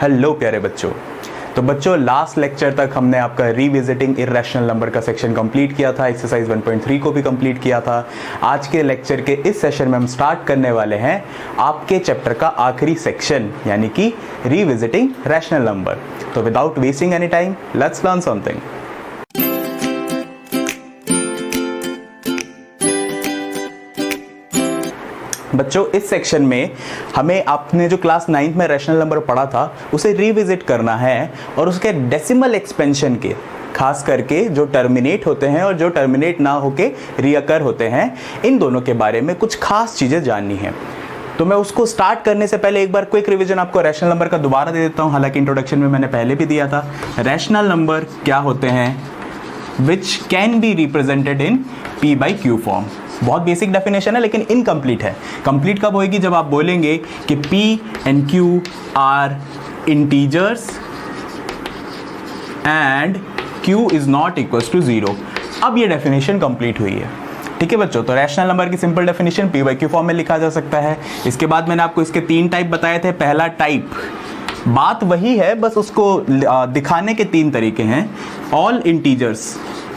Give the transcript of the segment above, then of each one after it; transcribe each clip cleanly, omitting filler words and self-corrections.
Hello प्यारे बच्चों। तो बच्चों, लास्ट लेक्चर तक हमने आपका रिविजिटिंग इर्रेशनल नंबर का सेक्शन कंप्लीट किया था, एक्सरसाइज 1.3 को भी कंप्लीट किया था। आज के लेक्चर के इस सेशन में हम स्टार्ट करने वाले हैं आपके चैप्टर का आखिरी सेक्शन, यानी कि रिविजिटिंग रैशनल नंबर। तो without wasting any time, let's learn something. बच्चों, इस सेक्शन में हमें आपने जो क्लास 9th में रैशनल नंबर पढ़ा था उसे रिविजिट करना है और उसके डेसिमल एक्सपेंशन के, खास करके जो टर्मिनेट होते हैं और जो टर्मिनेट ना होके रिअकर होते हैं, इन दोनों के बारे में कुछ खास चीज़ें जाननी है। तो मैं उसको स्टार्ट करने से पहले एक बार क्विक रिवीजन आपको रैशनल नंबर का दोबारा दे देता हूँ। हालांकि इंट्रोडक्शन में मैंने पहले भी दिया था। रैशनल नंबर क्या होते हैं? Which can be represented in p/q form. बहुत बेसिक डेफिनेशन है लेकिन इनकम्प्लीट है। कंप्लीट कब होएगी? जब आप बोलेंगे कि p and q are integers and q is not equals to 0। अब ये डेफिनेशन कंप्लीट हुई है। ठीक है बच्चों, तो रैशनल नंबर की सिंपल डेफिनेशन p/q फॉर्म में लिखा जा सकता है। इसके बाद मैंने आपको इसके 3 टाइप बताए थे। पहला टाइप, बात वही है, बस उसको दिखाने के 3 तरीके हैं। ऑल इंटीजर्स,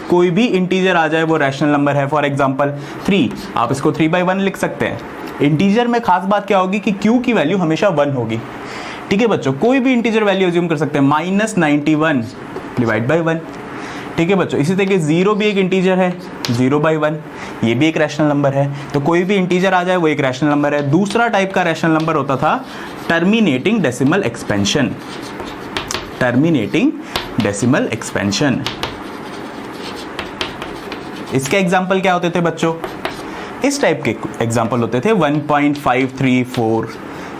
कोई भी इंटीजर आ जाए वो रैशनल नंबर है। फॉर एग्जांपल 3, आप इसको 3/1 लिख सकते हैं। इंटीजर में खास बात क्या होगी कि q की वैल्यू हमेशा 1 होगी। ठीक है बच्चों, कोई भी इंटीजर वैल्यू अज्यूम कर सकते हैं। -91 डिवाइड बाई 1। ठीक है बच्चों, इसी तरीके 0 भी एक इंटीजर है, 0/1, ये भी एक रैशनल नंबर है। तो कोई भी इंटीजर आ जाए वो एक रैशनल नंबर है। दूसरा टाइप का रैशनल नंबर होता था terminating decimal expansion. Terminating decimal expansion, इसके एग्जाम्पल क्या होते थे बच्चों? इस टाइप के एग्जाम्पल होते थे 1.534,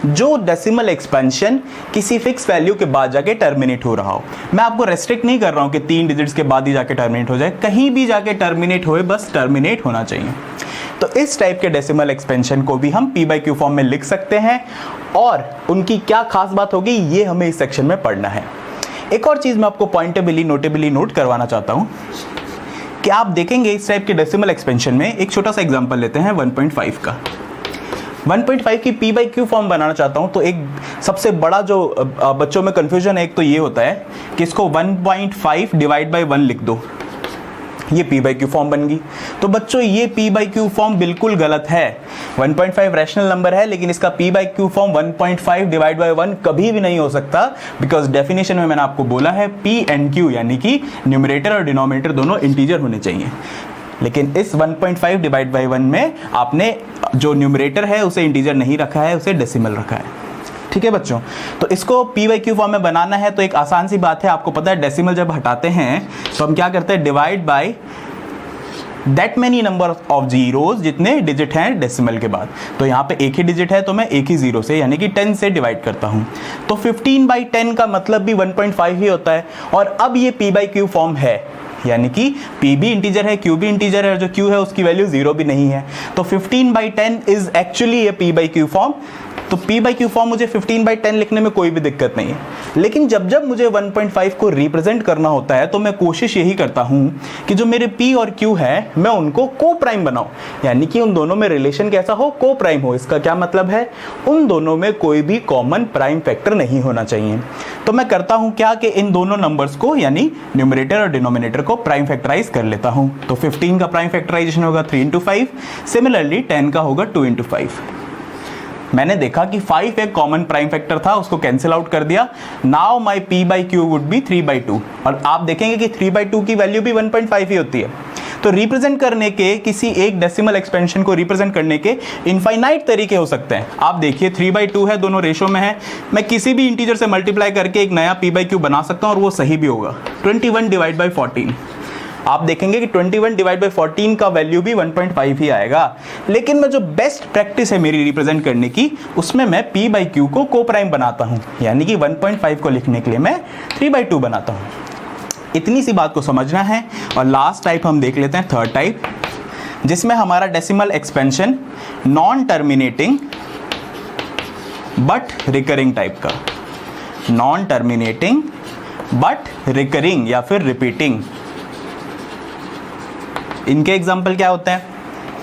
जो डेसिमल एक्सपेंशन किसी फिक्स वैल्यू के बाद जाके टर्मिनेट हो रहा हो। मैं आपको रेस्ट्रिक्ट नहीं कर रहा हूं कि 3 डिजिट्स के बाद ही जाके टर्मिनेट हो जाए, कहीं भी जाके टर्मिनेट होए, बस टर्मिनेट होना चाहिए। तो इस टाइप के डेसिमल एक्सपेंशन को भी हम p/q फॉर्म में लिख सकते हैं और उनकी क्या खास बात होगी ये हमें इस सेक्शन में पढ़ना है। एक और चीज मैं आपको पॉइंटेबली नोटेबली नोट करवाना चाहता हूं कि आप देखेंगे इस टाइप के डेसिमल एक्सपेंशन में, एक छोटा सा एग्जांपल लेते हैं 1.5 का। 1.5 की p/q फॉर्म बनाना चाहता हूं तो एक सबसे बड़ा जो बच्चों में कंफ्यूजन है, एक तो ये होता है कि इसको 1.5 डिवाइड बाई 1 लिख दो, ये p/q फॉर्म बन गई। तो बच्चों ये p/q फॉर्म बिल्कुल गलत है। 1.5 रैशनल नंबर है लेकिन इसका p/q फॉर्म 1.5 डिवाइड बाई 1 कभी भी नहीं हो सकता, बिकॉज डेफिनेशन में मैंने आपको बोला है p and q यानी कि न्यूमरेटर और डिनोमिनेटर दोनों इंटीजर होने चाहिए। लेकिन इस 1.5 डिवाइड बाई 1 में आपने जो न्यूमरेटर है उसे इंटीजर नहीं रखा है, उसे डेसिमल रखा है। ठीक है बच्चों, तो इसको p/q फॉर्म में बनाना है तो एक आसान सी बात है। आपको पता है डेसिमल जब हटाते हैं तो हम क्या करते हैं? Divide by that many number of zeros, जितने डिजिट हैं डेसिमल के बाद। तो यहाँ पे एक ही डिजिट है तो मैं एक ही जीरो से यानी कि 10 से डिवाइड करता हूँ। तो 15/10 का मतलब भी 1.5 ही होता है। और अब ये p/q फॉर्म है, यानी कि p भी इंटीजर है, q भी इंटीजर है, जो q है उसकी वैल्यू 0 भी नहीं है। तो 15/10 इज एक्चुअली ये p/q फॉर्म। तो p/q फॉर्म मुझे 15/10 लिखने में कोई भी दिक्कत नहीं है। लेकिन जब जब मुझे 1.5 को रिप्रेजेंट करना होता है तो मैं कोशिश यही करता हूं कि जो मेरे p और q है मैं उनको को प्राइम बनाऊं, यानी कि उन दोनों में रिलेशन कैसा हो? को प्राइम हो। इसका क्या मतलब है? उन दोनों में कोई भी कॉमन प्राइम फैक्टर नहीं होना चाहिए। तो मैं करता हूं क्या कि इन दोनों नंबर्स को, यानी न्यूमरेटर और डिनोमिनेटर को प्राइम फैक्टराइज कर लेता हूं। तो 15 का प्राइम फैक्टराइजेशन होगा 3 into 5, सिमिलरली 10 का होगा 2 into 5। मैंने देखा कि 5 एक कॉमन प्राइम फैक्टर था, उसको कैंसिल आउट कर दिया। Now my p/q would be 3/2। और आप देखेंगे कि 3/2 की वैल्यू भी 1.5 ही होती है। तो रिप्रेजेंट करने के, किसी एक डेसिमल एक्सपेंशन को रिप्रेजेंट करने के इनफाइनाइट तरीके हो सकते हैं। आप देखिए 3/2 है, दोनों रेशो में है। मैं किसी भी इंटीजर से मल्टीप्लाई करके एक नया p/q बना सकता हूं और वो सही भी होगा। 21 डिवाइड बाई 14, आप देखेंगे कि 21 डिवाइड बाई 14 का वैल्यू भी 1.5 ही आएगा। लेकिन मैं जो बेस्ट प्रैक्टिस है मेरी रिप्रेजेंट करने की, उसमें मैं p/q को को प्राइम बनाता हूं, यानी कि 1.5 को लिखने के लिए मैं 3/2 बनाता हूं। इतनी सी बात को समझना है। और लास्ट टाइप हम देख लेते हैं, थर्ड टाइप, जिसमें हमारा decimal expansion non terminating but recurring type का। नॉन टर्मिनेटिंग बट रिकरिंग या फिर रिपीटिंग। इनके एग्जाम्पल क्या होते हैं?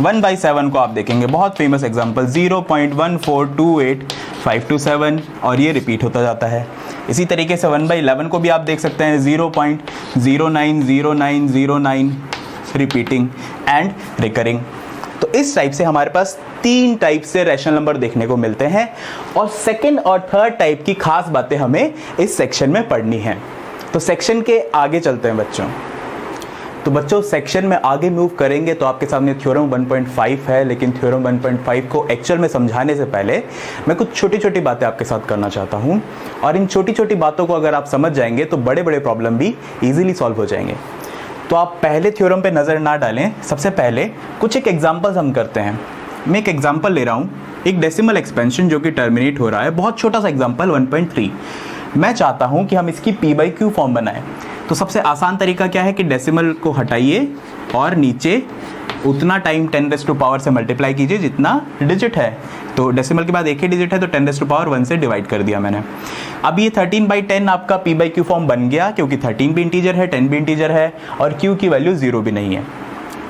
1/7 को आप देखेंगे, बहुत फेमस एग्जाम्पल 0.1428 5 to 7 और ये रिपीट होता जाता है। इसी तरीके से 1/11 को भी आप देख सकते हैं 0.090909 रिपीटिंग एंड रिकरिंग। तो इस टाइप से हमारे पास 3 टाइप से रैशनल नंबर देखने को मिलते हैं और सेकंड और थर्ड टाइप की खास बातें हमें इस सेक्शन में पढ़नी है। तो सेक्शन के आगे चलते हैं बच्चों। तो बच्चों सेक्शन में आगे मूव करेंगे तो आपके सामने थ्योरम 1.5 है, लेकिन थ्योरम 1.5 को एक्चुअल में समझाने से पहले मैं कुछ छोटी छोटी बातें आपके साथ करना चाहता हूं और इन छोटी छोटी बातों को अगर आप समझ जाएंगे तो बड़े बड़े प्रॉब्लम भी ईजिली सॉल्व हो जाएंगे। तो आप पहले थ्योरम पे नज़र ना डालें, सबसे पहले कुछ एक एग्जाम्पल्स हम करते हैं। मैं एक एग्जाम्पल ले रहा हूँ, एक डेसिमल एक्सपेंशन जो कि टर्मिनेट हो रहा है, बहुत छोटा सा एग्जाम्पल 1.3। मैं चाहता हूँ कि हम इसकी p/q फॉर्म बनाएं। तो सबसे आसान तरीका क्या है कि डेसिमल को हटाइए और नीचे उतना टाइम 10⁻⁴ से मल्टीप्लाई कीजिए जितना डिजिट है। तो डेसिमल के बाद एक ही डिजिट है तो 10⁻⁴ से डिवाइड कर दिया मैंने। अब ये 13/10 आपका p/q फॉर्म बन गया, क्योंकि 13 भी इंटीजर है, 10 भी इंटीजर है और q की वैल्यू 0 भी नहीं है।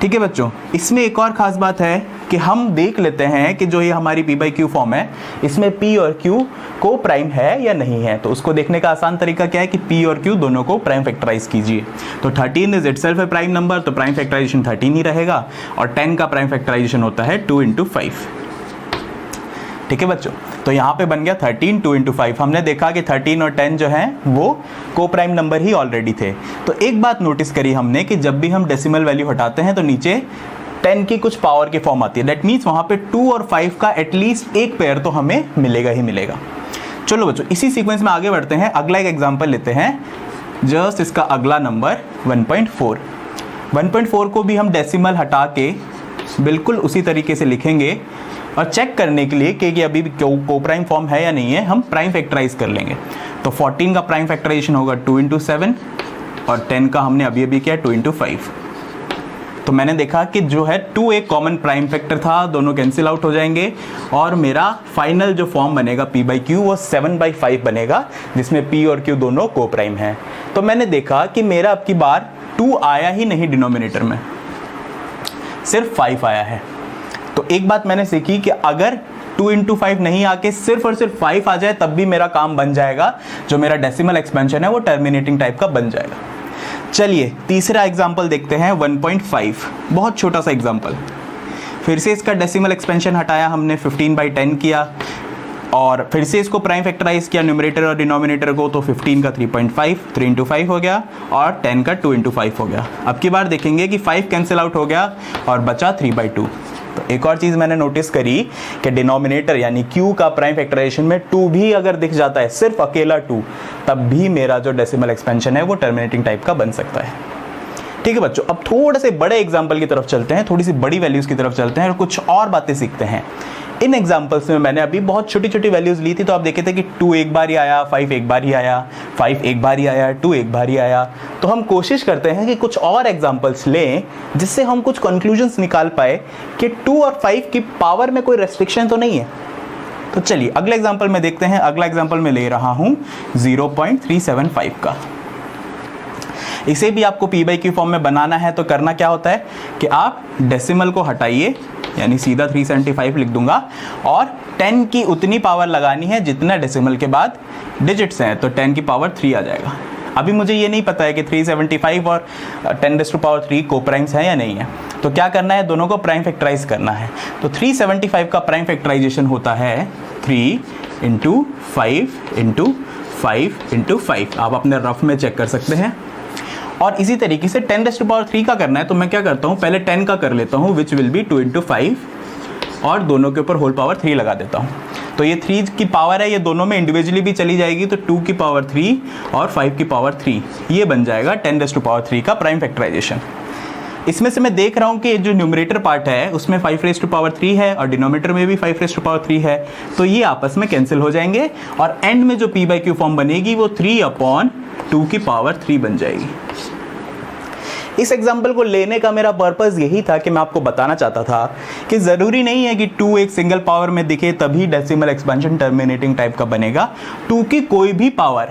ठीक है बच्चों, इसमें एक और ख़ास बात है कि हम देख लेते हैं कि जो ये हमारी p/q फॉर्म है इसमें p और q को प्राइम है या नहीं है। तो उसको देखने का आसान तरीका क्या है कि p और q दोनों को प्राइम फैक्टराइज कीजिए। तो 13 is itself A prime number, तो प्राइम फैक्टराइजेशन 13 ही रहेगा और 10 का प्राइम फैक्टराइजेशन होता है 2 × 5। ठीक है बच्चों, तो यहाँ पे बन गया 13 2 × 5। हमने देखा कि 13 और 10 जो है वो को प्राइम नंबर ही ऑलरेडी थे। तो एक बात नोटिस करी हमने कि जब भी हम डेसिमल वैल्यू हटाते हैं तो नीचे 10 की कुछ पावर की फॉर्म आती है। दैट मीन्स वहाँ पे 2 और 5 का एटलीस्ट एक पेयर तो हमें मिलेगा ही मिलेगा। चलो बच्चों, इसी सीक्वेंस में आगे बढ़ते हैं। अगला एक एग्जाम्पल लेते हैं, जस्ट इसका अगला नंबर 1.4। 1.4 को भी हम डेसिमल हटा के बिल्कुल उसी तरीके से लिखेंगे और चेक करने के लिए कि अभी को प्राइम फॉर्म है या नहीं है, हम प्राइम फैक्टराइज कर लेंगे। तो 14 का प्राइम फैक्टराइजेशन होगा 2 × 7 और 10 का हमने अभी किया 2 × 5। तो मैंने देखा कि जो है 2 एक कॉमन प्राइम फैक्टर था, दोनों कैंसिल आउट हो जाएंगे और मेरा फाइनल जो फॉर्म बनेगा p/q वो 7/5 बनेगा, जिसमें p और q दोनों को प्राइम है। तो मैंने देखा कि मेरा अब की बार 2 आया ही नहीं डिनोमिनेटर में, सिर्फ 5 आया है। तो एक बात मैंने सीखी कि अगर 2 × 5 नहीं आके सिर्फ और सिर्फ 5 आ जाए तब भी मेरा काम बन जाएगा, जो मेरा डेसिमल एक्सपेंशन है वो टर्मिनेटिंग टाइप का बन जाएगा। चलिए तीसरा एग्जाम्पल देखते हैं 1.5, बहुत छोटा सा एग्जाम्पल। फिर से इसका डेसिमल एक्सपेंशन हटाया हमने, 15/10 किया और फिर से इसको प्राइम फैक्टराइज किया न्यूमरेटर और डिनोमिनेटर को। तो 15 का 3.5 3 × 5 हो गया और 10 का 2 × 5 हो गया। अब की बार देखेंगे कि 5 कैंसिल आउट हो गया और बचा 3/2। तो एक और चीज़ मैंने नोटिस करी कि डिनोमिनेटर यानी q का प्राइम फैक्टराइजेशन में 2 भी अगर दिख जाता है, सिर्फ अकेला 2, तब भी मेरा जो डेसिमल एक्सपेंशन है वो टर्मिनेटिंग टाइप का बन सकता है। ठीक है बच्चों, अब थोड़े से बड़े एग्जाम्पल की तरफ चलते हैं, थोड़ी सी बड़ी वैल्यूज़ की तरफ चलते हैं और कुछ और बातें सीखते हैं। इन एग्जाम्पल्स में मैंने अभी बहुत छोटी छोटी वैल्यूज़ ली थी। तो आप देखे थे कि 2 एक बार ही आया, 5 एक बार ही आया, 5 एक बार ही आया, 2 एक बार ही आया। तो हम कोशिश करते हैं कि कुछ और एग्जाम्पल्स लें जिससे हम कुछ कंक्लूजन्स निकाल पाए कि 2 और 5 की पावर में कोई रेस्ट्रिक्शन तो नहीं है। तो चलिए अगले एग्जाम्पल में देखते हैं। अगला एग्जाम्पल में ले रहा हूँ 0.375 का। इसे भी आपको p/q फॉर्म में बनाना है तो करना क्या होता है कि आप डेसिमल को हटाइए, यानी सीधा 375 लिख दूंगा और 10 की उतनी पावर लगानी है जितना डेसिमल के बाद डिजिट्स हैं। तो 10 की पावर 3 आ जाएगा। अभी मुझे ये नहीं पता है कि 375 और 10⁻³ को प्राइम्स हैं या नहीं है। तो क्या करना है, दोनों को प्राइम फैक्टराइज करना है। तो 375 का प्राइम फैक्टराइजेशन होता है 3 × 5 × 5 × 5। आप अपने रफ में चेक कर सकते हैं। और इसी तरीके से 10⁻³ का करना है तो मैं क्या करता हूँ, पहले 10 का कर लेता हूँ, विच विल बी 2 × 5 और दोनों के ऊपर होल पावर 3 लगा देता हूँ। तो ये 3 की पावर है, ये दोनों में इंडिविजुअली भी चली जाएगी। तो 2 की पावर 3 और 5 की पावर 3, ये बन जाएगा 10⁻³ का प्राइम फैक्टराइजेशन। इसमें से मैं देख रहा हूँ कि जो न्यूमरेटर पार्ट है उसमें 5⁻³ है और डिनोमिनेटर में भी 5⁻³ है। तो ये आपस में कैंसिल हो जाएंगे और एंड में जो p/q फॉर्म बनेगी वो 3/2 की पावर 3 बन जाएगी। इस एग्जाम्पल को लेने का मेरा पर्पस यही था कि मैं आपको बताना चाहता था कि ज़रूरी नहीं है कि 2 एक सिंगल पावर में दिखे तभी डेसिमल एक्सपेंशन टर्मिनेटिंग टाइप का बनेगा। 2 की कोई भी पावर,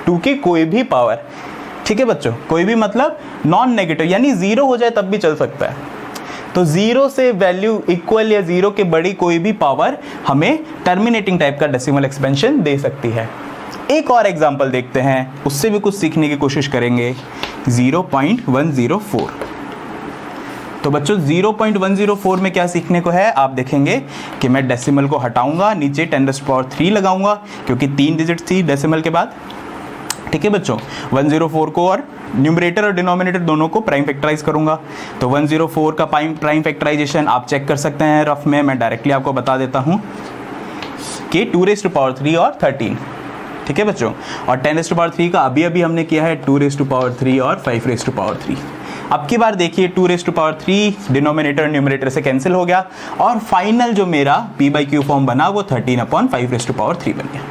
2 की कोई भी पावर, ठीक है बच्चों, कोई भी मतलब नॉन नेगेटिव यानी 0 हो जाए तब भी चल सकता है। तो 0 से वैल्यू इक्वल या 0 के बड़ी कोई भी पावर हमें टर्मिनेटिंग टाइप का डेसिमल एक्सपेंशन दे सकती है। एक और एग्जांपल देखते हैं, उससे भी कुछ सीखने की कोशिश करेंगे। 0.104। तो बच्चों 0.104 में क्या सीखने को है, आप देखेंगे कि मैं डेसिमल को हटाऊंगा, नीचे 10⁻³ लगाऊंगा क्योंकि 3 डिजिट थी डेसिमल के बाद। ठीक है बच्चों, 104 को और न्यूमरेटर और डिनोमिनेटर दोनों को प्राइम फैक्टराइज करूंगा। तो 104 का प्राइम फैक्टराइजेशन आप चेक कर सकते हैं रफ में, मैं डायरेक्टली आपको बता देता हूं कि 2⁻³ और 13। ठीक है बच्चों, और 10⁻³ का अभी हमने किया है 2⁻³ और 5⁻³। अब की बार देखिए 2⁻³ डिनोमिनेटर न्यूमरेटर से कैंसिल हो गया और फाइनल जो मेरा p/q फॉर्म बना वो 13/5⁻³ बन गया।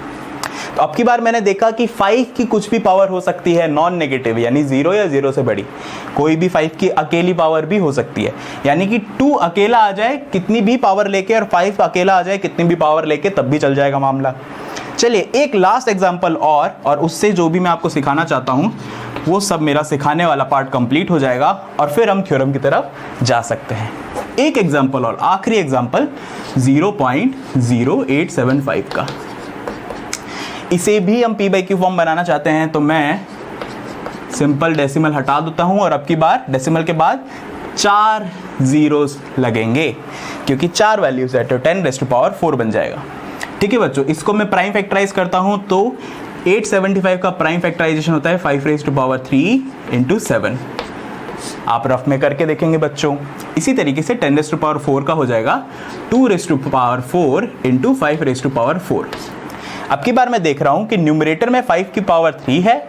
तो अब की बार मैंने देखा कि 5 की कुछ भी पावर हो सकती है नॉन नेगेटिव, यानी 0 या 0 से बड़ी कोई भी 5 की अकेली पावर भी हो सकती है, यानी कि 2 अकेला आ जाए कितनी भी पावर लेके और 5 अकेला आ जाए कितनी भी पावर लेके, तब भी चल जाएगा मामला। चलिए एक लास्ट एग्जांपल और उससे जो भी मैं आपको सिखाना चाहता हूं वो सब मेरा सिखाने वाला पार्ट कंप्लीट हो जाएगा और फिर हम थ्योरम की तरफ जा सकते हैं। एक एग्जांपल और आखिरी एग्जांपल 0.0875 का, इसे भी हम p/q फॉर्म बनाना चाहते हैं। तो मैं सिंपल डेसिमल हटा देता हूं और अब की बार डेसिमल के बाद 4 जीरोस लगेंगे क्योंकि 4 वैल्यूज है तो 10⁻⁴ बन जाएगा। ठीक है बच्चों, इसको मैं प्राइम फैक्टराइज करता हूं तो 875 का प्राइम फैक्टराइजेशन होता है 5⁻³ × 7। आप रफ में करके देखेंगे बच्चों। इसी तरीके से 10⁻⁴ का हो जाएगा 2⁻⁴ × 5⁻⁴। अब की बार मैं देख रहा हूं कि न्यूमरेटर में 5⁻³ है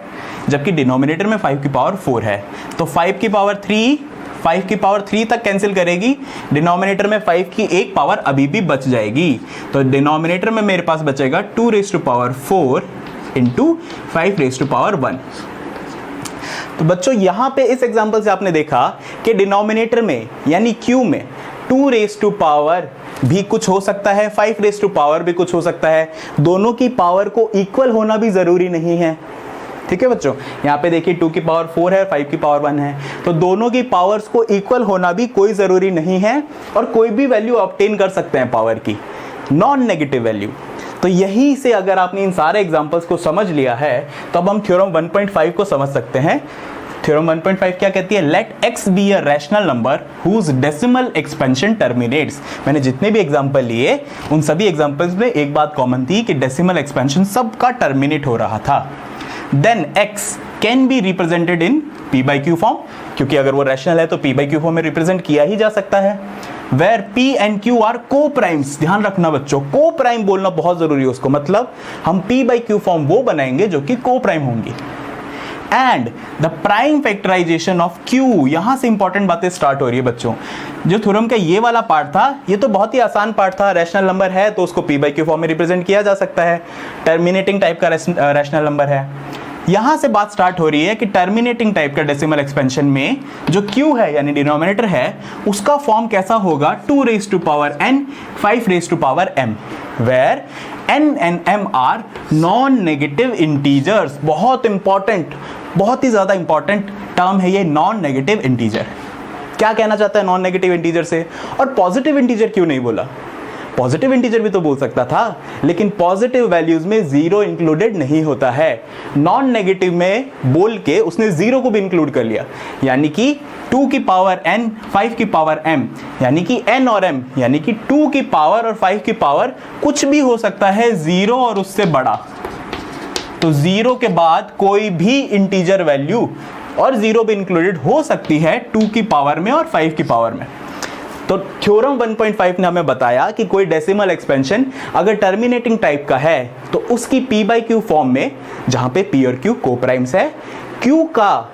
जबकि डिनोमिनेटर में 5⁻⁴ है। तो 5⁻³ तक कैंसिल करेगी, डिनोमिनेटर में 5 की एक पावर अभी भी बच जाएगी। तो डिनोमिनेटर में मेरे पास बचेगा 2⁻⁴ × 5⁻⁴। तो बच्चों यहां पे इस एग्जांपल से आपने देखा कि डिनोमिनेटर में यानी Q में 2⁻⁴ भी कुछ हो सकता है, 5⁻⁴ भी कुछ हो सकता है। दोनों की पावर को इक्वल होना भी जरूरी नहीं है। ठीक है बच्चों, यहाँ पे देखिए 2⁻⁴ है, 5⁻1 है, तो दोनों की पावर्स को इक्वल होना भी कोई जरूरी नहीं है और कोई भी वैल्यू ऑब्टेन कर सकते हैं पावर की, नॉन नेगेटिव वैल्यू। तो यही से अगर आपने इन सारे एग्जांपल्स को समझ लिया है तो अब हम थ्योरम 1.5 को समझ सकते हैं। थ्योरम 1.5 क्या कहती है, let x be a rational number whose decimal expansion terminates. मैंने जितने भी एग्जांपल लिए उन सभी एग्जांपल्स में एक बात कॉमन थी कि डेसिमल एक्सपेंशन सबका टर्मिनेट हो रहा था। Then x can be represented in p/q form, क्योंकि अगर वो रैशनल है तो p/q फॉर्म में रिप्रेजेंट किया ही जा सकता है। Where p and q are coprimes, ध्यान रखना बच्चों, को प्राइम बोलना बहुत जरूरी है उसको, मतलब हम p/q फॉर्म वो बनाएंगे जो कि को प्राइम होंगी। And the prime factorisation of q, यहां से इंपॉर्टेंट बातें स्टार्ट हो रही है बच्चों। जो थ्योरम का ये वाला पार्ट था ये तो बहुत ही आसान पार्ट था, रैशनल नंबर है तो उसको p/q फॉर्म में रिप्रेजेंट किया जा सकता है, टर्मिनेटिंग टाइप का रैशनल नंबर है। यहां से बात स्टार्ट हो रही है कि टर्मिनेटिंग टाइप का डेसिमल एक्सपेंशन में जो q है यानी डिनोमिनेटर है उसका फॉर्म कैसा होगा, 2⁻n 5⁻m, where n and m are non negative integers. बहुत इंपॉर्टेंट, बहुत ही ज्यादा इंपॉर्टेंट टर्म है ये नॉन नेगेटिव इंटीजर। क्या कहना चाहता है नॉन नेगेटिव इंटीजर से, और पॉजिटिव इंटीजर क्यों नहीं बोला? पॉजिटिव इंटीजर भी तो बोल सकता था, लेकिन पॉजिटिव वैल्यूज में 0 इंक्लूडेड नहीं होता है। नॉन नेगेटिव में बोल के उसने 0 को भी इंक्लूड कर लिया, यानी कि 2 की पावर n 5 की पावर m, यानी कि n और m यानी कि 2 की पावर और 5 की पावर कुछ भी हो सकता है 0 और उससे बड़ा। तो 0 के बाद कोई भी इंटीजर वैल्यू और 0 भी इंक्लूडेड हो सकती है 2 की पावर में और 5 की पावर में। तो थ्योरम 1.5 ने हमें बताया कि कोई डेसिमल एक्सपेंशन अगर टर्मिनेटिंग टाइप का है तो उसकी p/q फॉर्म में, जहां पे p और q को प्राइम्स है, q का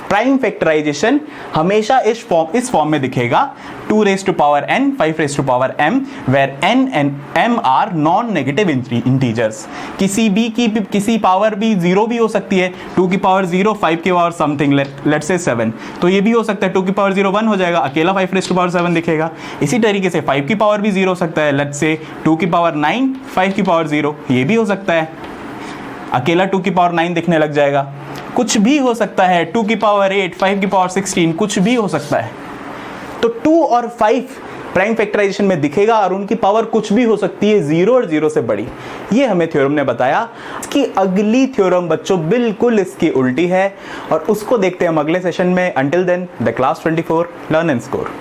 प्राइम फैक्टराइजेशन हमेशा इस फॉर्म में दिखेगा 2⁻n 5⁻m, where n and m are non negative integers. किसी पावर भी 0 भी हो सकती है, 2 की पावर 0, 5 की पावर समथिंग, लेट्स से 7, तो ये भी हो सकता है 2 की पावर 0 1 हो जाएगा, अकेला 5⁻7 दिखेगा। इसी तरीके से 5 की पावर भी 0 हो सकता है, लेट्स से 2 की पावर 9 5 की पावर 0, ये भी हो सकता है, अकेला 2 की पावर 9 दिखने लग जाएगा। कुछ भी हो सकता है, 2 की पावर 8 5 की पावर 16, कुछ भी हो सकता है। तो 2 और 5 प्राइम फैक्टराइजेशन में दिखेगा और उनकी पावर कुछ भी हो सकती है 0 और 0 से बड़ी। ये हमें थ्योरम ने बताया। इसकी अगली थ्योरम बच्चों बिल्कुल इसकी उल्टी है और उसको देखते हैं हम अगले सेशन में। Until then the class 24 learn and score.